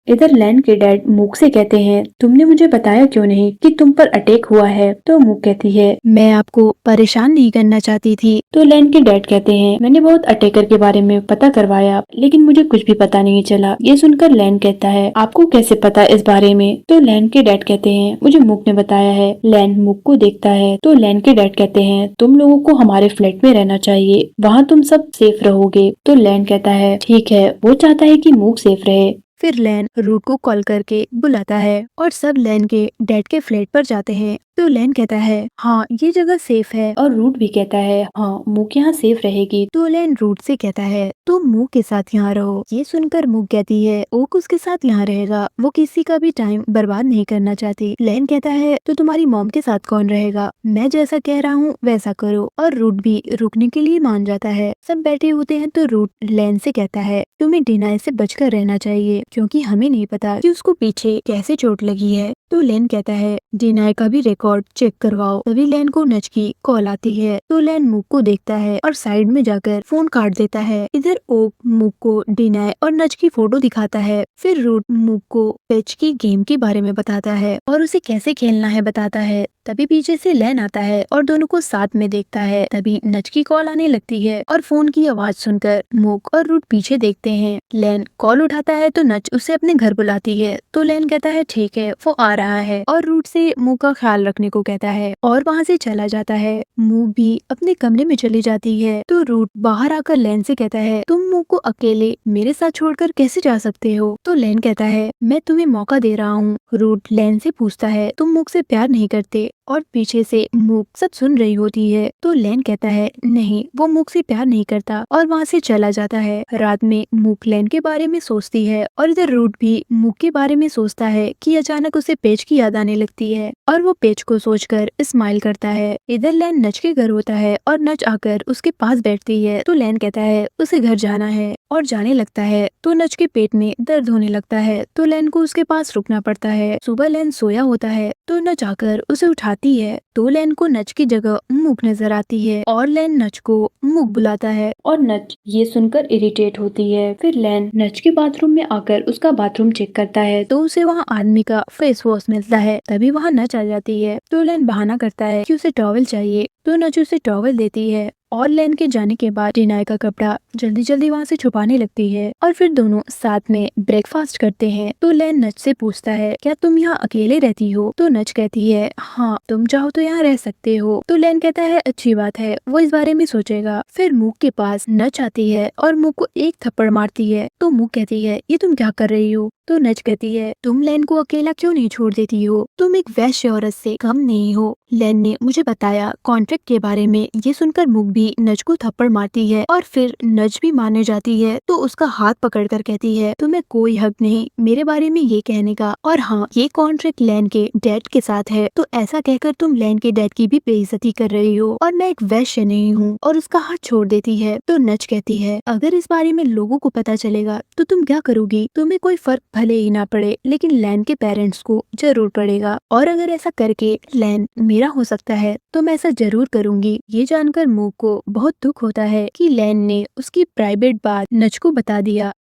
इधर लैन के डैड मूक से कहते हैं, तुमने मुझे बताया क्यों नहीं कि तुम पर अटैक हुआ है। तो मूक कहती है, मैं आपको परेशान नहीं करना चाहती थी। तो लैन के डैड कहते हैं, मैंने बहुत अटैकर के बारे में पता करवाया लेकिन मुझे कुछ भी पता नहीं चला। ये सुनकर लैन कहता है, आपको कैसे पता इस बारे में। तो लैन के डैड कहते हैं, मुझे मूक ने बताया है। लैन मूक को देखता है तो लैन के डैड कहते हैं, तुम लोगों को हमारे फ्लैट में रहना चाहिए, वहाँ तुम सब सेफ रहोगे। तो लैन कहता है, ठीक है। वो चाहता है कि मूक सेफ रहे। फिर लैन रूट को कॉल करके बुलाता है और सब लैन के डैड के फ्लैट पर जाते हैं। तो लैन कहता है, हाँ ये जगह सेफ है। और रूट भी कहता है, हाँ मूक यहाँ सेफ रहेगी। तो लैन रूट से कहता है, तुम मूक के साथ यहाँ रहो। ये सुनकर मूक कहती है, ओक उसके साथ यहाँ रहेगा, वो किसी का भी टाइम बर्बाद नहीं करना चाहती। लैन कहता है, तो तुम्हारी मॉम के साथ कौन रहेगा, मैं जैसा कह रहा हूँ वैसा करो। और रूट भी रुकने के लिए मान जाता है। सब बैठे होते हैं तो रूट लैन से कहता है, तुम्हें डिनाई से बचकर रहना चाहिए क्योंकि हमें नहीं पता कि उसको पीछे कैसे चोट लगी है। तो लैन कहता है, डिनाई का भी रिकॉर्ड चेक करवाओ। तभी लैन को नच की कॉल आती है। तो लैन मूक को देखता है और साइड में जाकर फोन काट देता है। इधर ओक मूक को डिनाई और नच की फोटो दिखाता है। फिर रूट मूक को पेच की गेम के बारे में बताता है और उसे कैसे खेलना है बताता है। तभी पीछे से लैन आता है और दोनों को साथ में देखता है। तभी नच की कॉल आने लगती है और फोन की आवाज सुनकर मूक और रूट पीछे देखते हैं। लैन कॉल उठाता है तो नच उसे अपने घर बुलाती है। तो लैन कहता है, ठीक है, वो आ रहा है और रूट से मूक का ख्याल रखने को कहता है और वहाँ से चला जाता है। मूक भी अपने कमरे में चली जाती है। तो रूट बाहर आकर लैन से कहता है, तुम मूक को अकेले मेरे साथ छोड़कर कैसे जा सकते हो। तो लैन कहता है, मैं तुम्हें मौका दे रहा हूँ। रूट लैन से पूछता है, तुम मूक से प्यार नहीं करते। और पीछे से मूक सब सुन रही होती है। तो लैन कहता है, नहीं, वो मूक से प्यार नहीं करता और वहाँ से चला जाता है। रात में मूक लैन के बारे में सोचती है और इधर रूट भी मूक के बारे में सोचता है कि अचानक उसे पेच की याद आने लगती है और वो पेच को सोचकर स्माइल करता है। इधर लैन नच के घर होता है और नच आकर उसके पास बैठती है। तो लैन कहता है उसे घर जाना है और जाने लगता है। तो नच के पेट में दर्द होने लगता है तो लैन को उसके पास रुकना पड़ता है। सुबह लैन सोया होता है तो नच आकर उसे उठाती है। तो लैन को नच की जगह मूक नजर आती है और लैन नच को मूक बुलाता है। और नच ये सुनकर इरिटेट होती है। फिर लैन नच के बाथरूम में आकर उसका बाथरूम चेक करता है तो उसे वहाँ आदमी का फेस वॉश मिलता है। तभी वहाँ नच आ जाती है। तो लैन बहाना करता है कि उसे टॉवल चाहिए। तो नच उसे टॉवल देती है और लैन के जाने के बाद डिनाई का कपड़ा जल्दी जल्दी वहाँ से छुपाने लगती है और फिर दोनों साथ में ब्रेकफास्ट करते हैं। तो लैन नच से पूछता है, क्या तुम यहाँ अकेले रहती हो। तो नच कहती है, हाँ, तुम चाहो तो यहाँ रह सकते हो। तो लैन कहता है, अच्छी बात है, वो इस बारे में सोचेगा। फिर मूक के पास नच आती है और मूक को एक थप्पड़ मारती है। तो मूक कहती है, ये तुम क्या कर रही हो। तो नच कहती है, तुम लैन को अकेला क्यों नहीं छोड़ देती हो, तुम एक वैश्य औरत से कम नहीं हो। लैन ने मुझे बताया कॉन्ट्रैक्ट के बारे में। ये सुनकर मूक भी नच को थप्पड़ मारती है और फिर नच भी मारने जाती है। तो उसका हाथ पकड़कर कहती है, तुम्हें कोई हक नहीं मेरे बारे में ये कहने का, और हाँ, ये कॉन्ट्रैक्ट लैन के डैड के साथ है। तो ऐसा कहकर तुम लैन के डैड की भी बेइज्जती कर रही हो और मैं एक वैश्य नहीं हूँ। और उसका हाथ छोड़ देती है। तो नच कहती है, अगर इस बारे में लोगों को पता चलेगा तो तुम क्या करोगी। तुम्हें कोई फर्क भले ही ना पड़े लेकिन लैन के पेरेंट्स को जरूर पड़ेगा, और अगर ऐसा करके लैन मेरा हो सकता है तो मैं ऐसा जरूर करूंगी। ये जानकर मूक को बहुत दुख होता है कि लैन ने उसकी प्राइवेट बात नच को बता दिया।